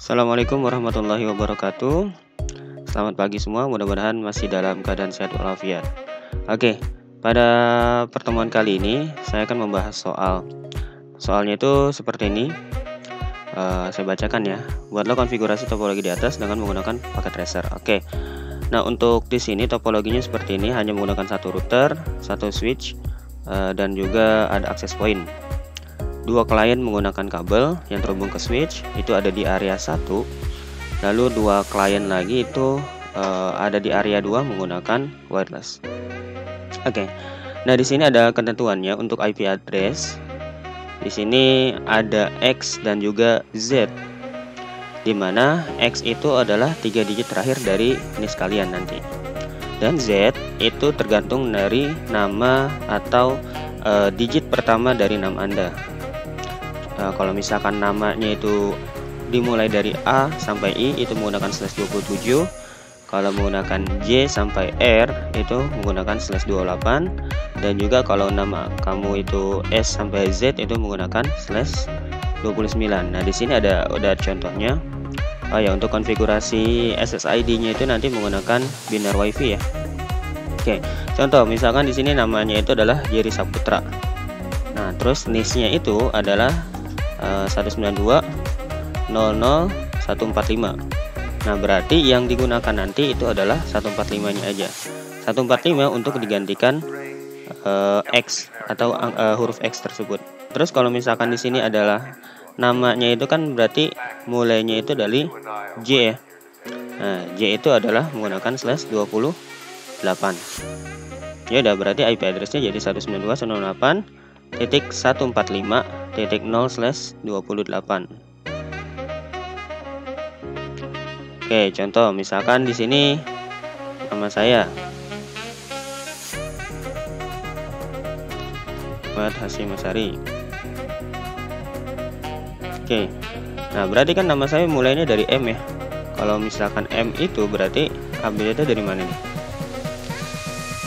Assalamualaikum warahmatullahi wabarakatuh. Selamat pagi semua, mudah-mudahan masih dalam keadaan sehat walafiat. Oke, pada pertemuan kali ini saya akan membahas soalnya itu seperti ini. Saya bacakan ya. Buatlah konfigurasi topologi di atas dengan menggunakan paket tracer. Oke. Nah, untuk di sini topologinya seperti ini, hanya menggunakan satu router, satu switch, dan juga ada access point. Dua klien menggunakan kabel yang terhubung ke switch, itu ada di area 1. Lalu dua klien lagi itu ada di area 2 menggunakan wireless. Oke. Nah, di sini ada ketentuannya untuk IP address. Di sini ada X dan juga Z. Di mana X itu adalah 3 digit terakhir dari NIS kalian nanti. Dan Z itu tergantung dari nama atau digit pertama dari nama Anda. Kalau misalkan namanya itu dimulai dari A sampai I itu menggunakan /27. Kalau menggunakan J sampai R itu menggunakan /28. Dan juga kalau nama kamu itu S sampai Z itu menggunakan /29. Nah, di sini ada contohnya. Oh ya, untuk konfigurasi SSID-nya itu nanti menggunakan Binar WiFi ya. Oke, contoh misalkan di sini namanya itu adalah Jerry Saputra. Nah, terus NIS-nya itu adalah 192.00.145. Nah, berarti yang digunakan nanti itu adalah 145-nya aja. 145 untuk digantikan X atau huruf X tersebut. Terus kalau misalkan di sini adalah namanya itu kan berarti mulainya itu dari J ya. Nah, J itu adalah menggunakan /28. Ya udah, berarti IP address-nya jadi 192.168.145.0/28. Oke, contoh misalkan di sini nama saya Muhammad Hasyim Asyari. Oke. Nah, berarti kan nama saya mulainya dari M ya. Kalau misalkan M itu berarti update-nya dari mana nih?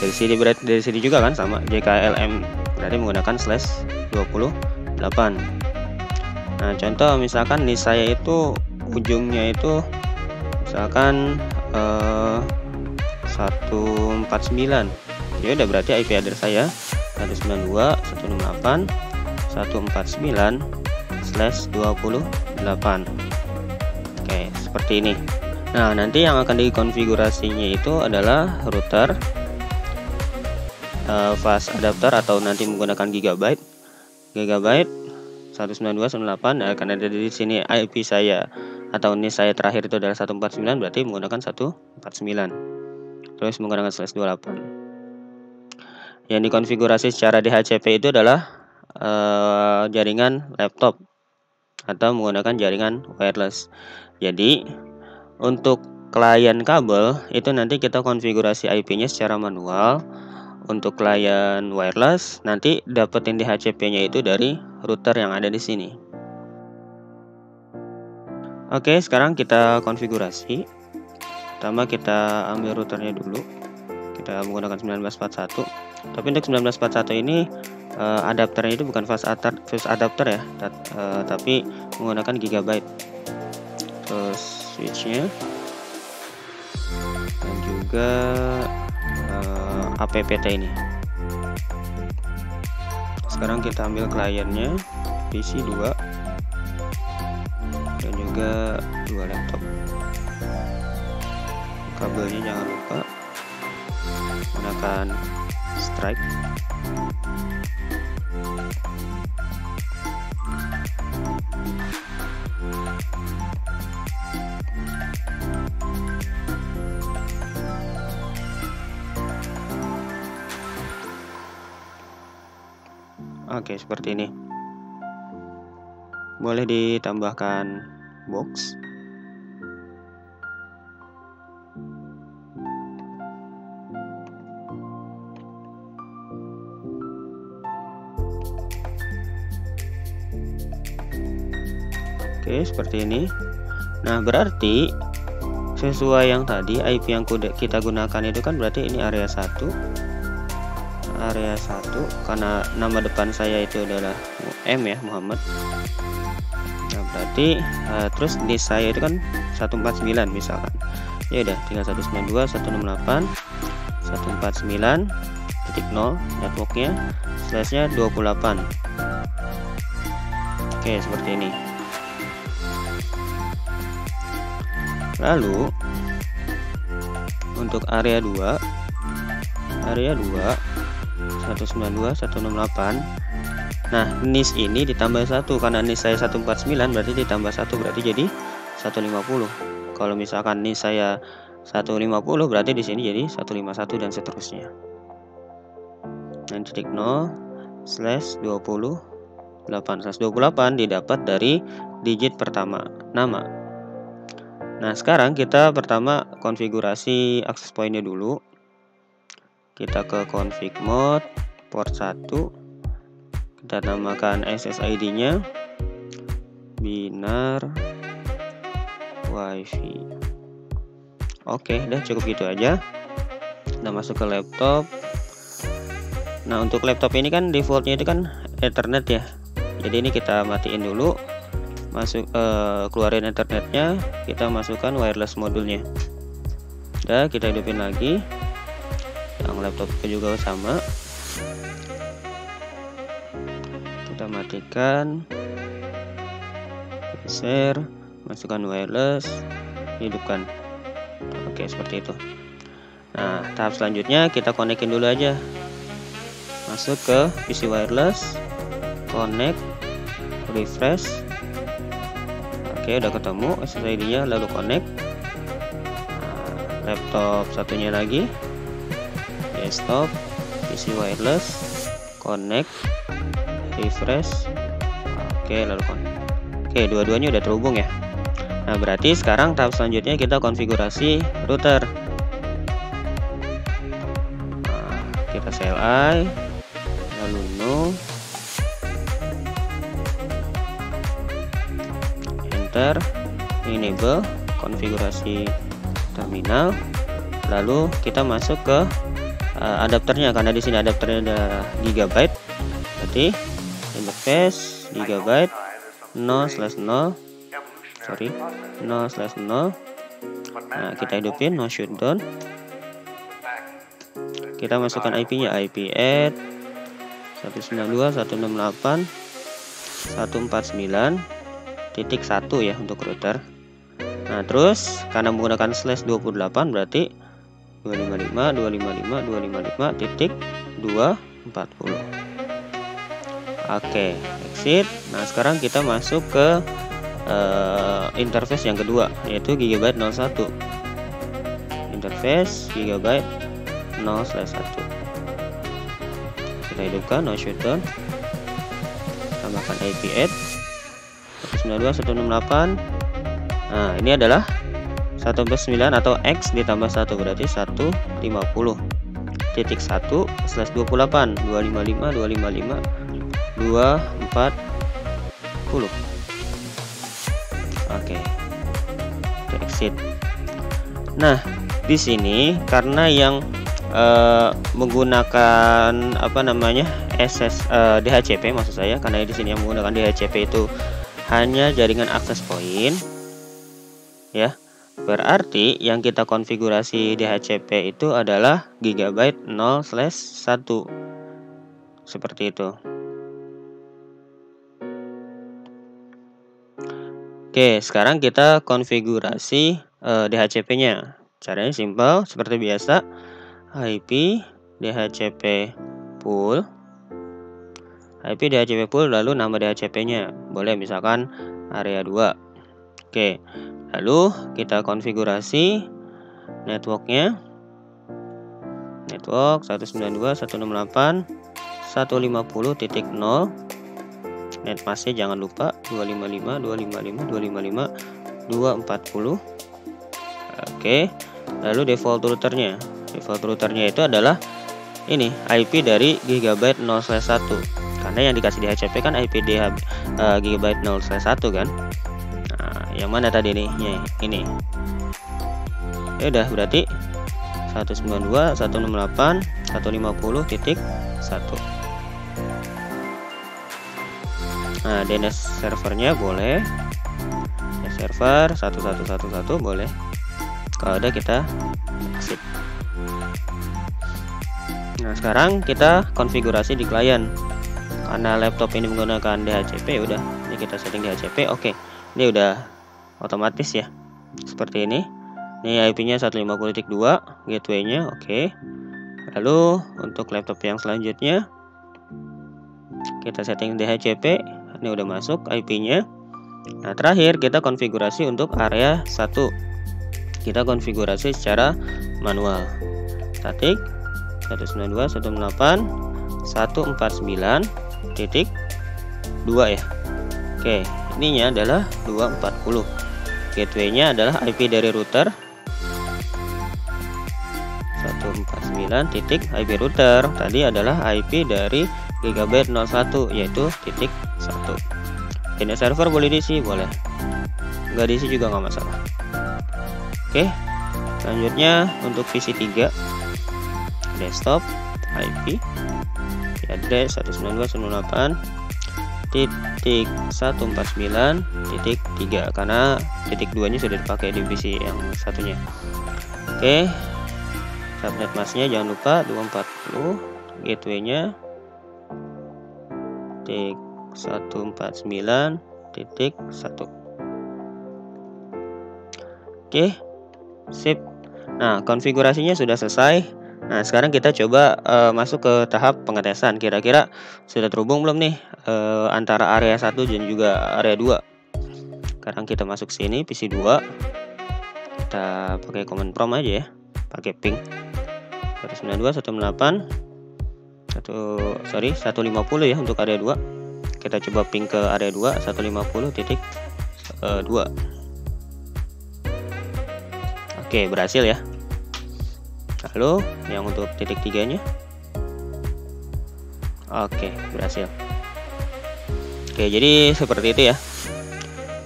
Dari sini, berarti dari sini juga kan sama, JKLM berarti menggunakan /28. Nah, contoh misalkan NIS saya itu ujungnya itu misalkan 149. Ya udah, berarti IP address saya 192.168.149/28. Oke, seperti ini. Nah, nanti yang akan dikonfigurasinya itu adalah router, fast adapter atau nanti menggunakan gigabyte 192.168. Nah, karena ada di sini IP saya atau NIS saya terakhir itu adalah 149, berarti menggunakan 149. Terus menggunakan /28. Yang dikonfigurasi secara DHCP itu adalah jaringan laptop atau menggunakan jaringan wireless. Jadi untuk klien kabel itu nanti kita konfigurasi IP-nya secara manual. Untuk klien wireless nanti dapetin DHCP-nya itu dari router yang ada di sini. Oke, sekarang kita konfigurasi. Pertama kita ambil routernya dulu. Kita menggunakan 1941. Tapi untuk 1941 ini adapternya itu bukan fast adapter ya, tapi menggunakan gigabyte. Terus switchnya dan juga APPT ini. Sekarang kita ambil kliennya, PC 2 dan juga 2 laptop. Kabelnya jangan lupa gunakan Stripe. Oke, seperti ini. Boleh ditambahkan box. Oke, seperti ini. Nah, berarti sesuai yang tadi IP yang kita gunakan itu kan berarti ini area 1. area 1 karena nama depan saya itu adalah M ya, Muhammad. Nah, berarti terus NIS saya itu kan 149 misalkan. Ya udah, tinggal 192.168.149.0 networknya, slashnya 28. Oke, seperti ini. Lalu untuk area 2 192.168. Nah, NIS ini ditambah 1 karena NIS saya 149 berarti ditambah 1 berarti jadi 150. Kalau misalkan NIS saya 150 berarti di sini jadi 151 dan seterusnya. Dan titik 0 slash 28 didapat dari digit pertama nama. Nah, sekarang kita pertama konfigurasi access point-nya dulu. Kita ke config mode port 1. Kita namakan SSID-nya binar wifi. Oke, udah cukup gitu aja. Kita masuk ke laptop. Nah, untuk laptop ini kan defaultnya itu kan Ethernet ya. Jadi ini kita matiin dulu. Keluarin Ethernetnya, kita masukkan wireless modulnya. Udah, kita hidupin lagi. Yang laptop juga sama. Kita matikan, share, masukkan wireless, hidupkan. Oke, seperti itu. Nah, tahap selanjutnya kita konekin dulu aja. Masuk ke PC wireless, connect, refresh. Oke, udah ketemu SSID-nya, lalu connect. Nah, laptop satunya lagi, desktop, PC wireless, connect, refresh. Oke, lalu connect. Oke, dua-duanya udah terhubung ya. Nah, berarti sekarang tahap selanjutnya kita konfigurasi router. Nah, kita CLI, lalu no, enter, enable, konfigurasi terminal. Lalu kita masuk ke adapternya karena di sini adapternya ada gigabyte. Berarti interface gigabyte 0/0. Sorry, 0/0. Nah, kita hidupin no shutdown. Kita masukkan IP-nya, IP add 192.168.149.1 ya untuk router. Nah, terus karena menggunakan /28 berarti 255.255.240. Oke, exit. Nah, sekarang kita masuk ke interface yang kedua, yaitu gigabyte 01. Interface gigabyte 0/1. Kita hidupkan no shutdown. Tambahkan IP add 192.168. Nah, ini adalah 149 atau X ditambah 1 berarti 150.1/28 255.255.240. Oke, kita exit. Nah, di sini karena yang menggunakan DHCP maksud saya, karena di sini yang menggunakan DHCP itu hanya jaringan access point ya. Berarti yang kita konfigurasi DHCP itu adalah gigabyte 0/1. Seperti itu. Oke, sekarang kita konfigurasi DHCP-nya. Caranya simpel seperti biasa. IP DHCP pool. IP DHCP pool lalu nama DHCP-nya. Boleh misalkan area 2. Oke. Lalu kita konfigurasi networknya. Network 192.168.150.0. Netmasknya jangan lupa 255.255.240. Oke. Lalu default routernya. Default routernya itu adalah ini IP dari gigabyte 0/1. Karena yang dikasih di DHCP kan IP gigabyte 0/1 kan. Nah, yang mana tadi nih? Ini. Ya udah, berarti 192.168 150.1. Nah, DNS servernya boleh. Server 1111 boleh. Kalau ada kita exit. Nah, sekarang kita konfigurasi di klien. Karena laptop ini menggunakan DHCP, udah ini kita setting DHCP. Oke, ini udah otomatis ya, seperti ini. Ini IP-nya 150.2, gateway-nya oke. Lalu untuk laptop yang selanjutnya kita setting DHCP. Ini udah masuk IP-nya. Nah, terakhir kita konfigurasi untuk area 1. Kita konfigurasi secara manual. Static 192.168.149.2 ya. Oke, ininya adalah 240. Gateway-nya adalah IP dari router 149. IP router tadi adalah IP dari Gigabyte 01, yaitu titik 1. DNS server boleh diisi, boleh. Nggak diisi juga nggak masalah. Oke, selanjutnya untuk PC 3 desktop IP address 192.168.149.3 karena titik 2 nya sudah dipakai di PC yang satunya. Oke, subnet masknya jangan lupa 240. Gateway-nya titik 149.1. Oke, sip. Nah, konfigurasinya sudah selesai. Nah, sekarang kita coba masuk ke tahap pengetesan. Kira-kira sudah terhubung belum nih antara area 1 dan juga area 2. Sekarang kita masuk sini PC 2. Kita pakai command prompt aja ya. Pakai ping 150 ya untuk area 2. Kita coba ping ke area 2 150.2. Oke, berhasil ya. Lalu yang untuk titik 3 nya oke, berhasil. Oke, jadi seperti itu ya.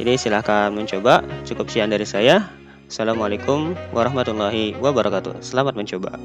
Jadi silahkan mencoba. Cukup sekian dari saya. Assalamualaikum warahmatullahi wabarakatuh. Selamat mencoba.